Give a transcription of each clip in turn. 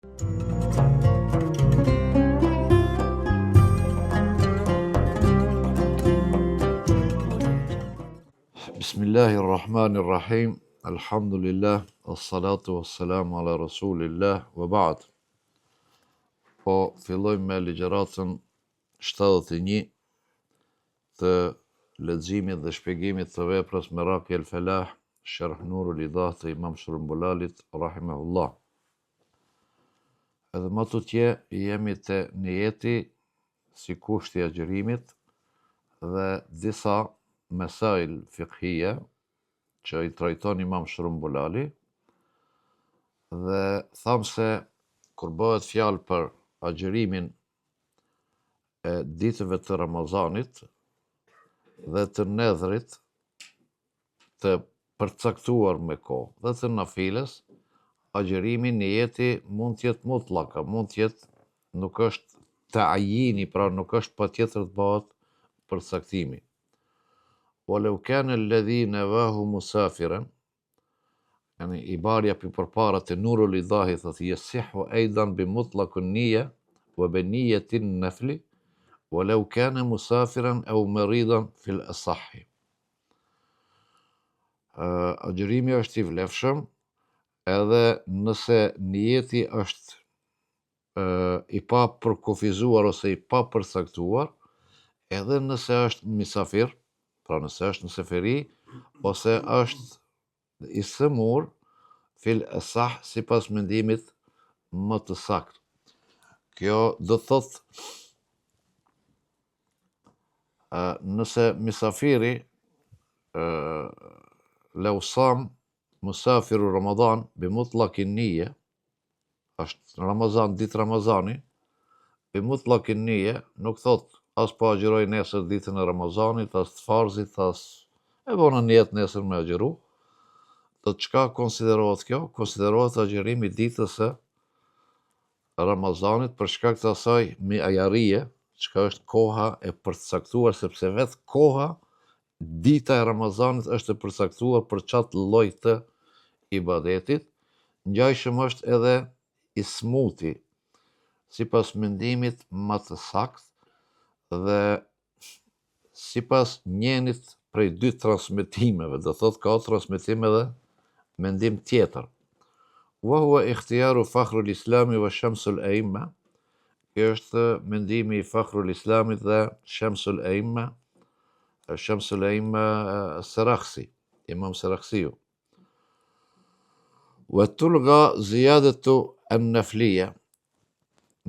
Bismillahirrahmanirrahim. Alhamdulillah, assalatu wassalamu ala rasulillah, wa ba'd. Po fillojmë me ligjëratën 71 të leximit dhe shpjegimit të veprës Miraqi el Falah, Sharh Nurul Idah të Imam Shërbulalit, rahimahullah. Edhe më tutje jemi te niyeti si kushti i agjërimit dhe disa mesail fiqhije që i trajton Imam Shërbulali, dhe thamë se kur bëhet fjalë për agjërimin e ditëve të Ramazanit dhe të nedhrit të përcaktuar me kohë dhe të nafiles, agjërimi niyeti mund të jetë mutlaka, mund të jetë, nuk është ta'yini, pra nuk është patjetër të bëhet përcaktimi. Walau kana alladhi nawahu musafiran, yani i barja për përpara të Nurul Idahi thotë yasihu aidan bi mutlaq an-niyya wa bi niyyati an-nafl walau kana musafiran aw maridan fi al-asah. Agjërimi është i vlefshëm edhe nëse niyeti është i pa përkufizuar ose i pa përcaktuar, edhe nëse është misafir, pra nëse është në seferi, ose është i sëmur, fil asah, sipas mendimit më të saktë. Kjo do thotë, nëse misafiri lau sam musafiru Ramadan bi mutlaqin niyya, është Ramazan, ditë Ramazani, bi mutlaqin niyya, nuk thotë as po agjëroj nesër ditën e Ramazanit, as të farzit, as e bona niyet nesër me agjëru. Do të çka konsiderohet kjo? Konsiderohet agjërimi ditës së Ramazanit për shkak të asaj miajarie, çka është koha e përcaktuar, sepse vetë koha, dita e Ramazanit është e përcaktuar për çatë lloj të ibadetit. Ngjajshëm është edhe ismuti, sipas mendimit më të saktë dhe sipas njenit prej dy transmetimeve, do thotë ka transmetim edhe mendim tjetër. Wa huwa ikhtiyaru Fakhrul Islami wa Shamsul Aimma, kjo është mendimi i Fakhrul Islamit dhe Shamsul Aimma, Shamsul Aimma Sarakhsi, Imam Sarakhsiu. Wa tulgha ziyadatu an-nafliya,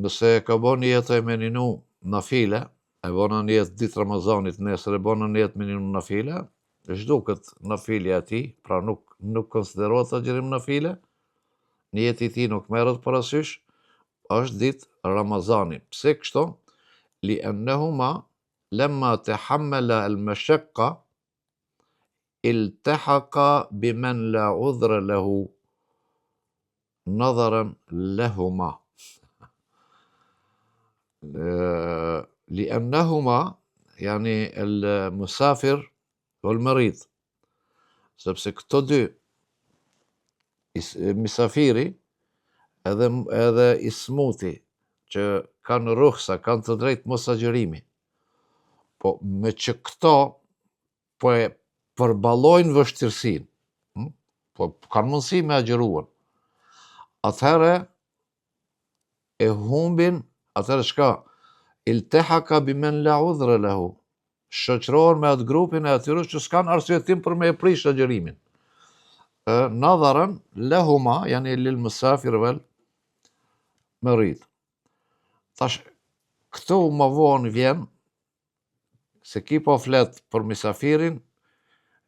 nëse ka bën niyet e meninu nafile, e bona niyet ditë Ramazanit, nesër e bona niyet meninu nafile, zhduket nafile ati, pra nuk konsiderohet agjërim nafile, niyeti i tij nuk merret parasysh, është ditë Ramazani. Pse kështu? Li'annahuma lamma tahammala al-mashaqqa iltahaqa biman la udhra lahu nadharan lahuma. لأنهما يعني المسافر والمريض, sepse këto dy, misafiri edhe ismuti, që kanë ruhsa, kanë të drejtë mos agjërimi, po me që këto po e përballojnë vështirësinë, po kanë mundësi me agjëruar, atëherë e humbin, atëherë çka? Iltehaka bimen la udhra lahu, shoqërohen me atë grupin e atyre që s'kan arsyetim për me e prish agjërimin. Nadharan lahuma, yani lil musafir wal marid. Tash këtu më vonë vjen se ki po flet për misafirin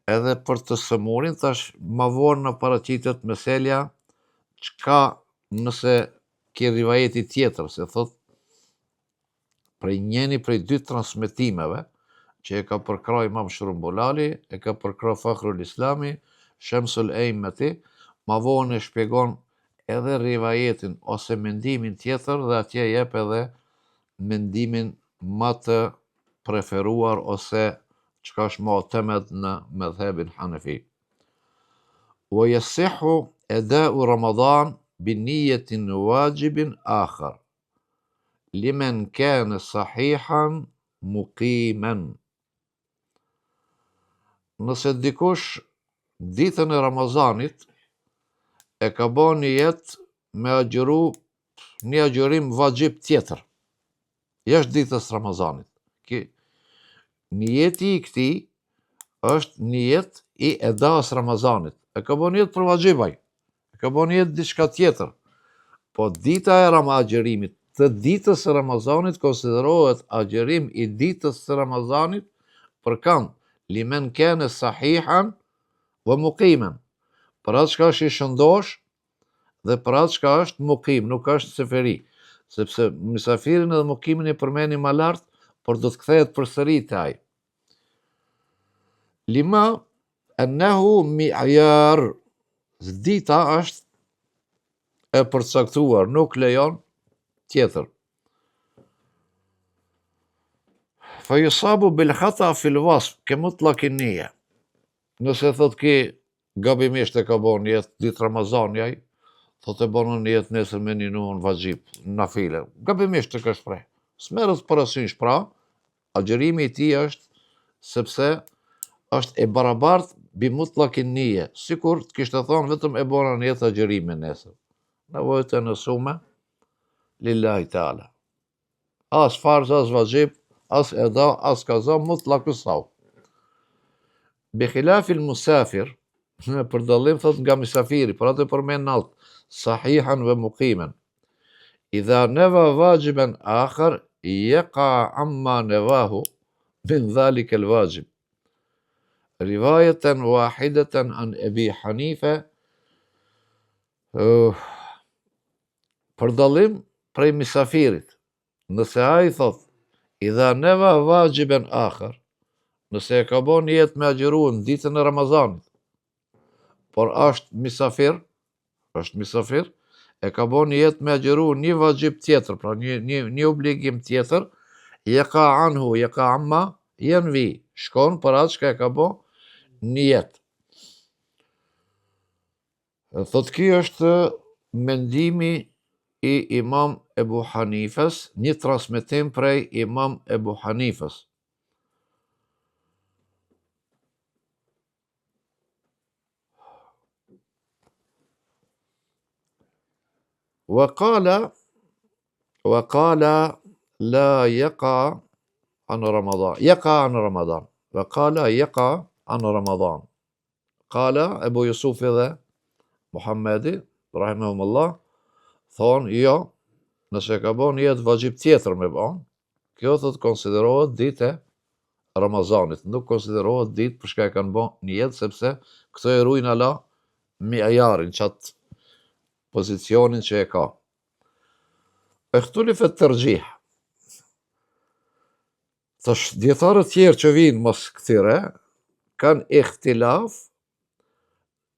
edhe për të sëmurin, tash më vonë në paraqitet meselja çka nëse ki rivajeti tjetër, se thot prej njeni prej dy transmetimeve që e ka përkra Imam Shërbulali, e ka përkra Fakhrul Islami, Shamsul Aimmati, ma vonë e shpjegon edhe rivajetin ose mendimin tjetër dhe atje jep edhe mendimin më të preferuar ose çka është më temed në medhebin Hanefi. Wa yasihu ada'u Ramadan binijetin wajibin akhar, limen kane sahihan muqimen. Nëse dikush ditën e Ramazanit e ka bën një jetë me agjëru një agjërim vajib tjetër, jashtë ditës Ramazanit. Nijeti i këtij është nijet i edas Ramazanit. E ka bën jetë për vajibaj, e ka bën jetë diçka tjetër. Po dita e agjërimit të ditës së Ramazanit konsiderohet agjërim i ditës së Ramazanit për kanë limen kene sahihan vë muqimen, për atë çka është i shëndosh dhe për atë çka është muqim, nuk është seferi, sepse misafirin edhe muqimin i përmeni më lart, por do të kthehet përsëri te ai. Lima annahu mi'yar, dita është e përcaktuar, nuk lejon tjetër. Fa yusabu bil khata fil wasf ke mutlaq an-niyya. Nëse thot ki gabimisht e ka bën jetë ditë Ramazani ai, thot e bën në jetë nesër me një nun vajib, nafile. Gabimisht e ka shpreh. S'merret parasysh pra, agjërimi i tij është sepse është e barabart bi mutlaq an-niyya, sikur të kishte thonë vetëm e bëna në jetë agjërimin nesër. Nevojët e nësume lillahi ta'ala. As farz, as vajib, as eda, as kaza, mutlaq saw. Bi khilafil musafir, për dallim thot nga misafiri, për atë përmend nalt, sahihan ve muqimen. Idha neva vajiban akhar, yaqa amma nevahu min dhalika al-wajib. Rivayatan wahidatan an Abi Hanifa, për dallim prej misafirit, nëse ai thot idha neva vajiban akhar, nëse e ka bën jetë me agjëruar ditën e Ramazanit, por është misafir, e ka bën jetë me agjëruar një vajib tjetër, pra një obligim tjetër, yaqa anhu, yaqa amma, yanvi, shkon për atë që e ka bën një jetë. Thot ky është mendimi i Imam Ebu Hanifës, një transmetim prej Imam Ebu Hanifës. وقال لا يقع عن رمضان، يقع عن رمضان، وقال يقع عن رمضان. قال Ebu Jusufi dhe Muhammedi, rahimahumullah, thonë, jo, nëse ka bën jetë vajib tjetër me bën, kjo thot konsiderohet ditë e Ramazanit, nuk konsiderohet ditë për shka e kanë bën një jetë, sepse këto e ruajnë ala mi'yarin, qatë pozicionin që e ka. Ikhtilafet tarjih. Tash dietarët tjerë që vinë mos këtyre kanë ikhtilaf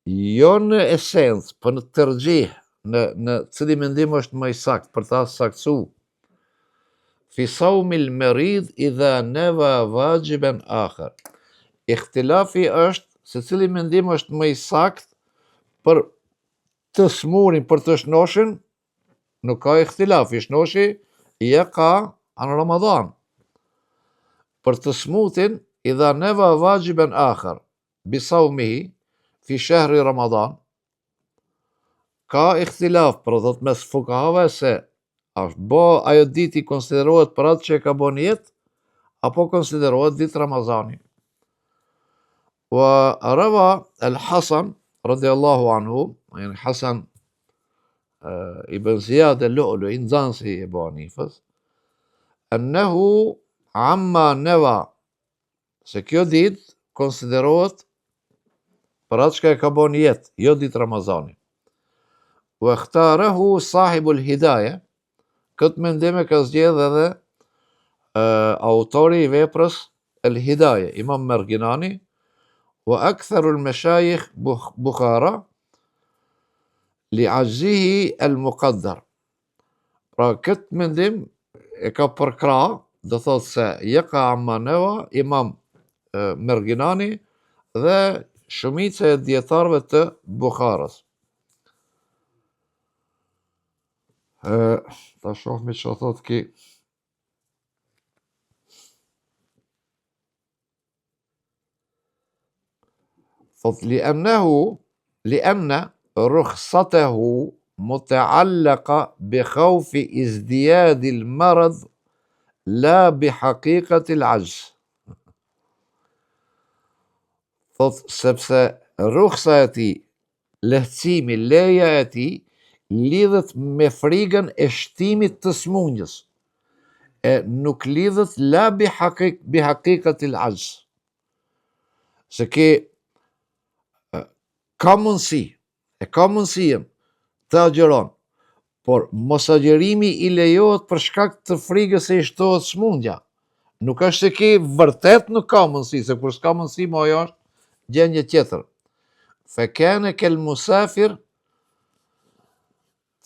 jo në esencë, por në tarjih, në cili mendim është më i saktë për ta saktu. Fi sawmil marid idha nawa wajiban akhar. Ikhtilafi është se cili mendim është më i saktë për të smurin, për të shnoshin, nuk ka ikhtilaf, i shnoshi yaqa an Ramadan. Për të smutin idha nawa wajiban akhar bi sawmihi fi shahri Ramadan, ka ikhtilaf, për thot mes fukahave se ajo ditë i konsiderohet për atë që e ka bën jetë, apo konsiderohet ditë Ramazani. Wa rawa al-Hasan radiyallahu anhu, yani Hasan ibn Ziyad al-Lu'lu'i, nxënësi i Ebu Hanifës, annahu amma nawa, se kjo ditë konsiderohet për atë që e ka bën jetë, jo ditë Ramazani. Wa ikhtarahu sahibul hidayah, këtë mendim e ka zgjedhë edhe autori i veprës El Hidayah, Imam Merginani, wa aktharu al-mashayikh Bukhara li ajzihi al-muqaddar. Pra këtë mendim e ka përkra, do thot se yaqa amma nawa, Imam Merginani dhe shumica e dietarëve të Bukharës. Ta shohmi që thot ki. Thot li'anna rukhsatahu muta'allaqa bi khawfi izdiyadi al-marad la bi haqiqati al-ajz. Thot sepse rukhsa e tij, lehtësimi, leja e tij lidhet me frigën e shtimit të smundjes, e nuk lidhet la bi haqiqati al-ajz. Se ka mundësien të agjeron, por mos agjerimi i lejohet për shkak të frigës se i shtohet smundja. Nuk është se ki vërtet nuk ka mundësi, se kur s'ka mundësi më ajo është gjendje tjetër. Fekane kel musafir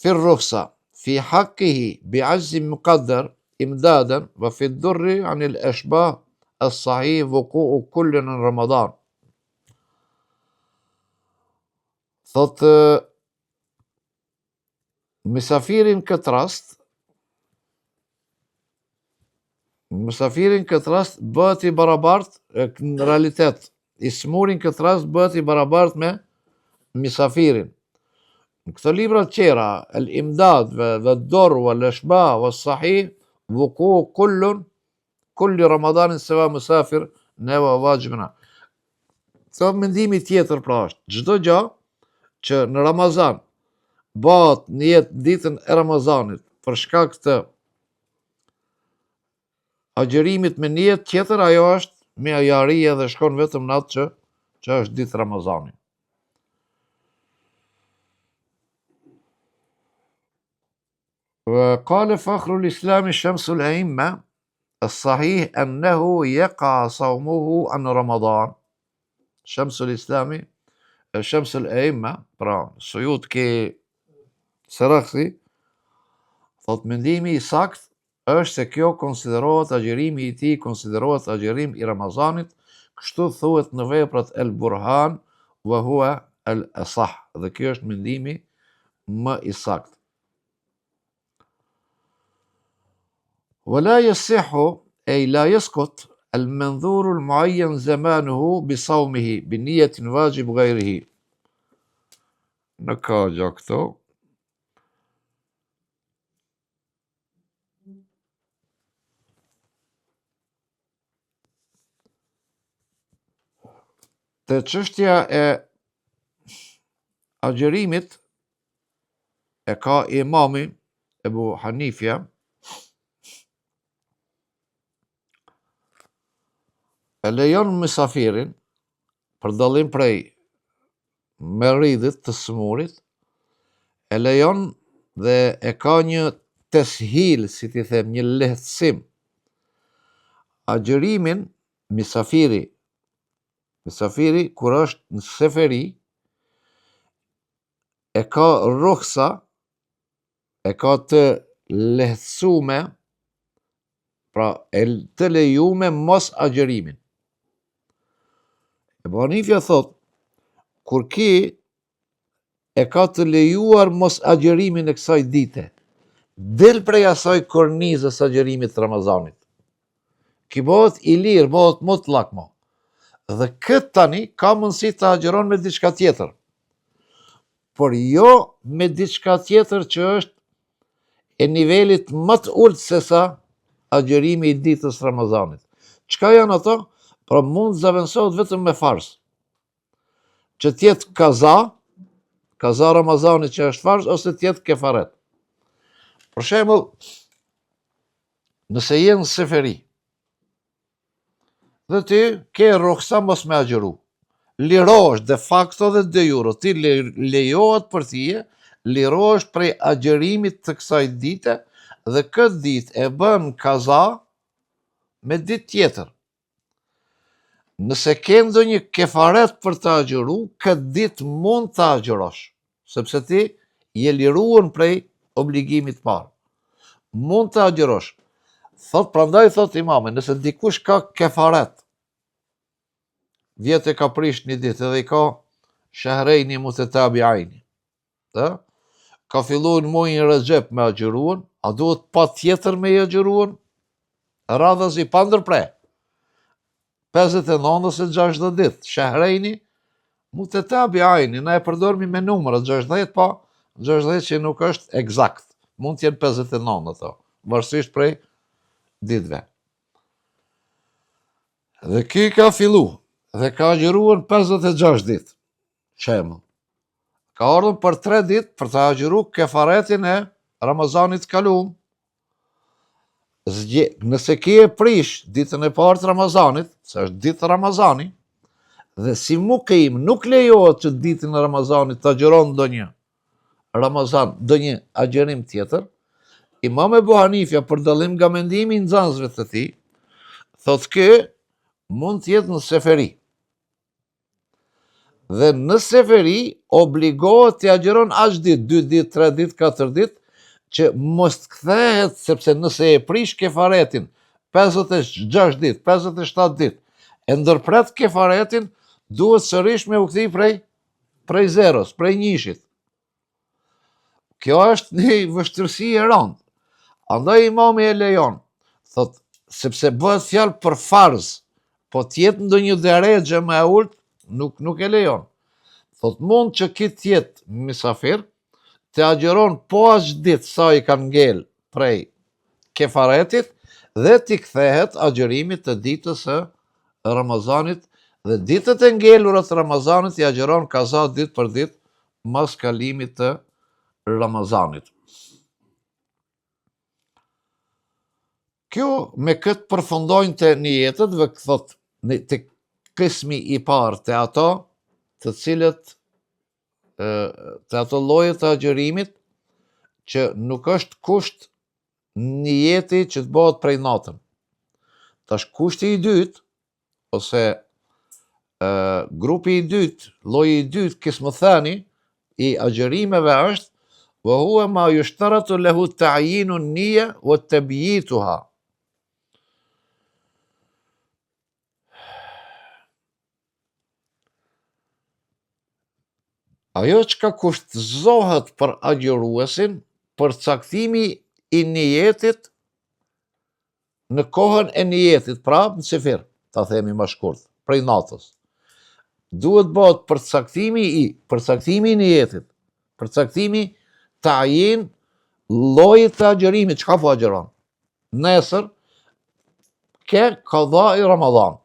fi rrukhsa fi haqqihi bi ajzi muqaddar imdadan wa fi durri anil ashbah as-sahih wuqu'u kullin në Ramadan. Thotë mësafirin këtë rast bëhet i barabart në realitet. I smurin këtë rast bëhet i barabart me mësafirin. Në këto libra të qera, el-imdad dhe dorë, el-ashbah, el-sahih, vuku kulli Ramadanin se va mësafir, neva vajgjmena. Këto mendimi tjetër pra është, çdo gjë që në Ramazan bëhet në jetë ditën e Ramazanit për shkak të agjerimit me nijet tjetër, ajo është me ajarije dhe shkon vetëm në atë që është ditë Ramazani. وقال فخر الإسلام شمس الأئمة الصحيح أنه يقع صومه عن رمضان. شمس الإسلام شمس الأئمة pra Sujut ke Sarakhsi thot mendimi i sakt është se kjo konsiderohet agjerimi i tij, konsiderohet agjerim i Ramazanit, kështu thuhet në veprat El Burhan wa huwa al asah, dhe kjo është mendimi më i sakt. ولا يصح أي لا يسقط المنظور المعين زمانه بصومه بنية واجب غيره. Në ka gjë këto. Të çështja e agjerimit e ka imami Ebu Hanifja, e lejon mësafirin për dallim prej merridit të smurit, e lejon dhe e ka një teshil, si ti them, një lehtësim. Agjerimin mysafiri kur është në seferi e ka rukhsa, e ka të lehtësume, pra e të lejume mos agjerimin. Ebu Hanifja thot, kur ki e ka të lejuar mos agjerimin e kësaj dite, del prej asaj kornizës agjerimit të Ramazanit. Ki bëhet i lirë, bëhet mutlak mo. Dhe këtë tani ka mundësi të agjeron me diçka tjetër. Por jo me diçka tjetër që është e nivelit më të ulët se sa agjerimi i ditës Ramazanit. Çka janë ato? Pra mund zavensohet vetëm me fars. Që tjetë kaza Ramazanit që është fars, ose tjetë kefaret. Për shembull, nëse jenë seferi, dhe ti ke rukhsa mos me agjeru, lirohesh de facto dhe de jure, ti lejohet për tije, lirohesh prej agjerimit të kësaj dite, dhe këtë ditë e bën kaza me ditë tjetër. Nëse ke ndonjë kefaret për të agjeru, këtë ditë mund të agjerosh, sepse ti je liruar prej obligimit parë. Mund të agjerosh. Prandaj thot imami, nëse dikush ka kefaret, vjetë e ka prish një ditë edhe i ka shahrejni mutetabiajni, ka fillu në muajin Rexhep me agjëruan, a duhet pa tjetër me i agjëruan? Radhës i pa ndërpre. 59 ose 60 ditë, Shahrejni, mu të tabi ajni, na e përdormi me numërë, 60 pa, 60 që nuk është eksakt, mund t'jenë 59 ato, varsisht prej ditëve. Dhe ky ka fillu, dhe ka agjëruan 56 ditë, qemë. Ka ardhën për 3 ditë për të agjëru kefaretin e Ramazanit kalum. Nëse ki e prish ditën e parë të Ramazanit, se është ditë Ramazani, dhe si mukim nuk lejohet që ditën e Ramazanit të agjëron ndonjë Ramazan, ndonjë agjërim tjetër, Imam Ebu Hanifja për dallim nga mendimi i nxënësve të tij, thotë kë mund të jetë në seferi. Dhe në seferi obligohet të agjëron aq ditë, 2 ditë, 3 ditë, 4 ditë, që mos të kthehet, sepse nëse e prish kefaretin 56 ditë, 57 ditë, e ndërpret kefaretin, duhet sërish me u kthi prej zeros, prej njishit. Kjo është një vështirësi e rëndë. Andaj imami e lejon, thot, sepse bëhet fjalë për farz, po tjetë ndonjë deregje më e ulët, nuk e lejon. Thot, mund që kitë tjetë misafir, të agjëron po aq ditë sa i kanë ngel prej kefaretit, dhe t'i kthehet agjërimit të ditës së Ramazanit, dhe ditët e ngelura të Ramazanit i agjëron kaza ditë për ditë mas kalimit të Ramazanit. Kjo me këtë përfundojnë të nijetet dhe thot të qismi i parë të ato të cilët të ato lloje të agjërimit që nuk është kusht nijeti që të bëhet prej natën. Tash kushti i dytë ose grupi i dytë, lloji i dytë qismu thani i agjërimeve është wa huwa ma yushtaratu lahu ta'yinu an-niyya wa tabyituha. Ajo që ka kushtzohet për agjëruesin, për caktimi i nijetit në kohën e nijetit, pra në sefir, ta themi më shkurt, prej natës. Duhet bëhet përcaktimi i nijetit, përcaktimi ta'yin llojit të agjërimit, çka po agjëron. Nesër ke kaza i Ramazan.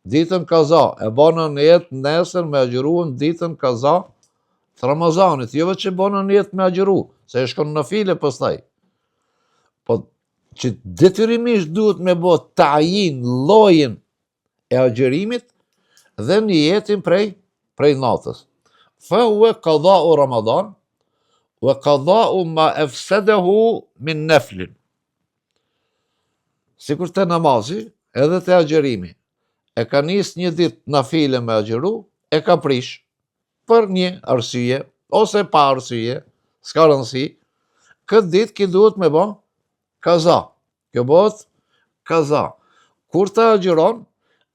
Ditën kaza, e bënë nijet nesër me agjëruan ditën kaza të Ramazanit, jo që bënë nijet me agjëru, se e shkon në file pastaj. Po që detyrimisht duhet me bë ta'yin llojin e agjërimit dhe nijetin prej natës. Fa huwa qada'u Ramadan wa qada'u ma afsadahu min naflin. Sikur të namazi, edhe të agjërimi, e ka nis një ditë nafile me agjëru, e ka prish për një arsye ose pa arsye, s'ka rëndësi, këtë ditë ki duhet me bë kaza. Kjo bëhet kaza. Kur të agjëron,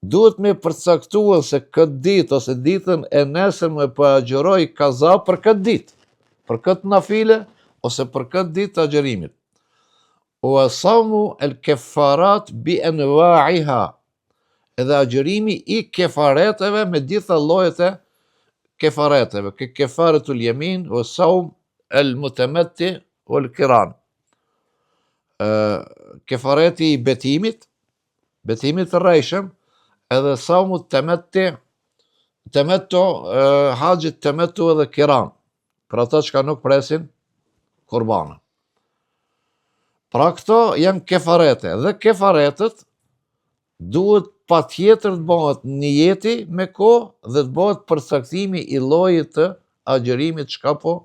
duhet me përcaktuar se këtë ditë ose ditën e nesërme po agjëroj kaza për këtë ditë, për këtë nafile ose për këtë ditë të agjërimit. Wa sawmu al-kaffarat bi anwa'iha. Edhe agjërimi i kefareteve me gjitha llojet e kefareteve, ke kefaretul yamin wa sawm al-mutamatti wal qiran. Kefareti i betimit të rrejshëm, edhe saumu temettu, haxhit temettu edhe kiran, për ata që nuk presin kurbanë. Pra këto janë kefarete, dhe kefaretet duhet pa tjetër të bëhet nijeti me kohë dhe të bëhet përcaktimi i llojit të agjërimit çka po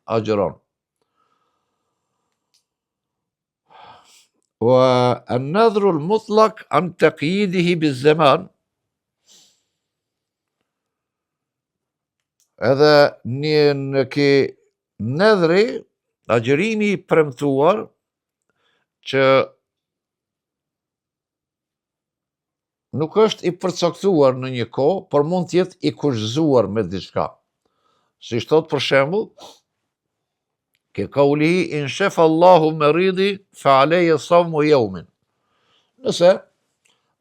agjëron. Wa an-nadhru al-mutlaq an taqyidihi biz-zaman. Edhe në ki nedhri, agjërimi i premtuar që nuk është i përcaktuar në një kohë, por mund të jetë i kushzuar me diçka. Si thot për shembull, Ke kaulihi in shef Allahu meridi fa aleje savmu jaumin. Nëse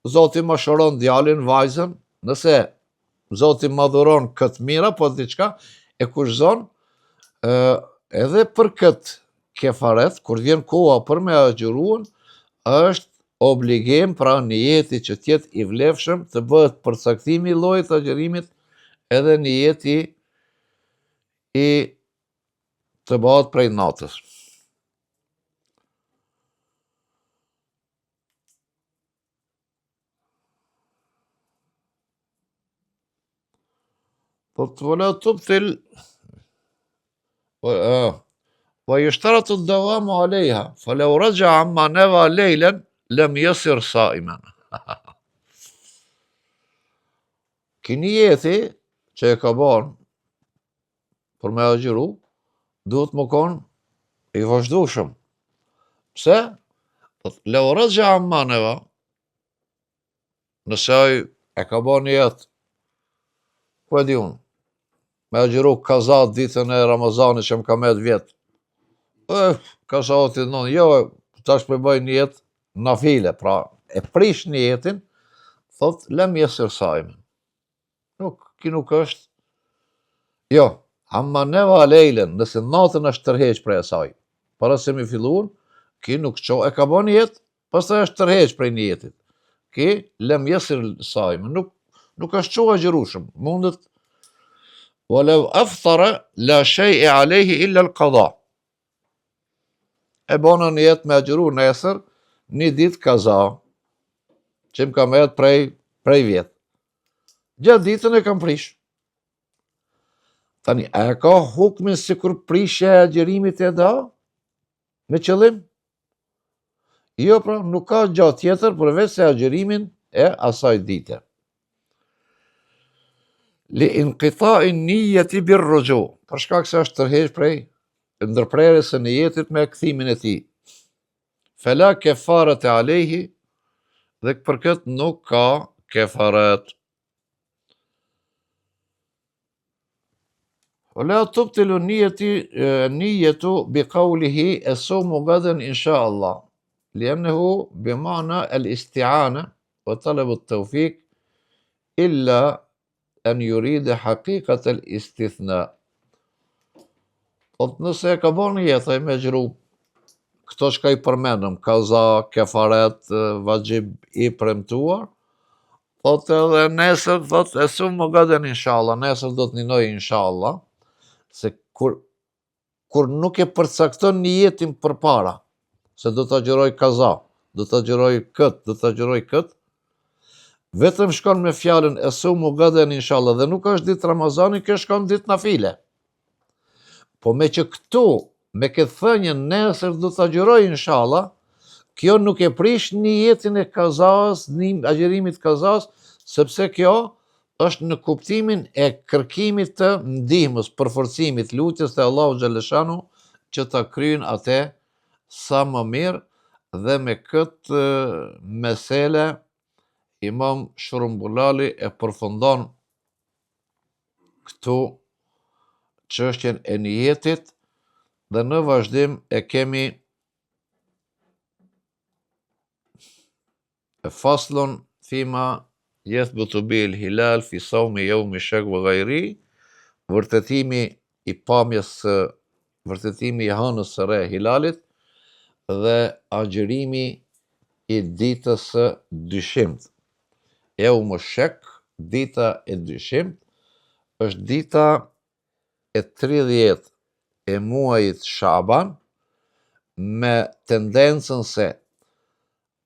Zoti më shëron djalin, vajzën, nëse Zoti madhuron këtë mira, po diçka e kushzon, edhe për këtë kefaret, kur vjen koha për me agjëruan, është obligim pra niyeti që tjetë i vlefshëm, të bëhet përcaktimi i llojit të agjërimit, edhe niyeti i të bëhet prej natës. قلت ولا تبطل ويشترط الدوام عليها فلو رجع عما نوى ليلا لم يصر صائما. Kinijeti që e ka bon për me agjëru, duhet më konë i vazhdueshëm. Pse? Lau raja amma neva, nëse ai e ka bon një jetë, ku e di unë, me agjëru kazat ditën e Ramazanit që më ka met vjetë. Kazatit non, jo, tash për bëj një jetë nafile, pra e prish një jetin, thot, lem jesër sajme. Nuk është, jo, amma neva lejlen, nëse natën është tërheq prej asaj, para se mi filluan, ki nuk qo, e ka bo një jetë, pastaj është tërheq prej një jetit. Ki, lem jesër sajme, nuk është qo agjërushëm, mundet, walau aftara la shay alayhi illa al-qada. E bona një jetë me agjëru nesër, një ditë kaza, që më ka met prej vjetë. Gjatë ditën e kam prish. Tani, a ka hukmin si kur prishja e agjërimit e da? Me qëllim? Jo, pra, nuk ka gjatë tjetër përveç se agjërimin e asaj dite. Li inqitai niyati bir rujuu, për shkak se është tërheq prej ndërprerjes së niyetit me kthimin e tij. Fela kefaret e alehi, dhe për këtë nuk ka kefaret. ولا تبطل النية بقوله الصوم غدا إن شاء الله لأنه بمعنى الاستعانة وطلب التوفيق إلا أن يريد حقيقة الاستثناء. Nëse ka bërë një jetë me gjëru këto që ka i përmenëm, kaza, kefaret, vajib i premtuar, thot edhe nesër, thot e sumë më gaden inshallah, nesër do të ninoj inshallah, se kur nuk e përcakton një jetin për para, se do të agjëroj kaza, do të agjëroj këtë, vetëm shkon me fjalën e sumë gaden inshallah, dhe nuk është ditë Ramazani, kjo shkon ditë nafile. Po me që këtu, me këtë thënjën nesër do të agjëroj inshallah, kjo nuk e prish një jetin e kazas, një agjërimit kazas, sepse kjo është në kuptimin e kërkimit të ndihmës, përforcimit, lutjes të Allahu xhaleshanu që ta kryejnë atë sa më mirë, dhe me këtë mesele Imam Shrumbulali e përfundon këtu çështjen e niyetit, dhe në vazhdim e kemi faslun fima yathbutu bil hilal fi sawmi yawmi shak wa ghayri, vërtetimi i pamjes, vërtetimi i hënës së re hilalit dhe agjërimi i ditës së dyshimt. Yawmu shak, dita e dyshimt, është dita e 30 e muajit Shaban, me tendencën se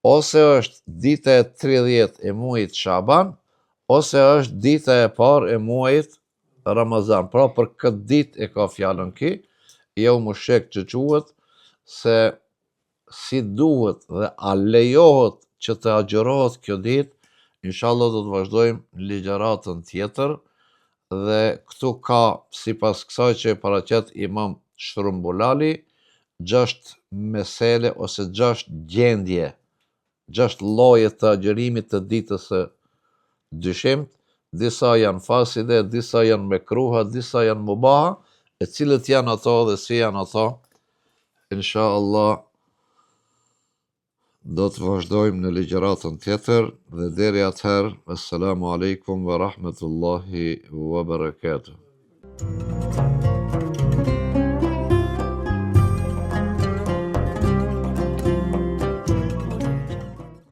ose është dita e 30 e muajit Shaban, ose është dita e parë e muajit Ramazan. Pra për këtë ditë e ka fjalën ki, jo më shek që quhet, se si duhet dhe a lejohet që të agjërohet kjo ditë, inshallah do të vazhdojmë në ligjëratën tjetër, dhe këtu ka, sipas kësaj që e paraqet Imam Shrumbulali, 6 mesele ose 6 gjendje, 6 lloje të agjërimit të ditës së dyshimt, disa janë faside, disa janë mekruha, disa janë mubaha, e cilët janë ato dhe si janë ato, insha Allah do të vazhdojmë në ligjëratën tjetër dhe deri atëherë, assalamu alaikum wa rahmetullahi wa barakatuh.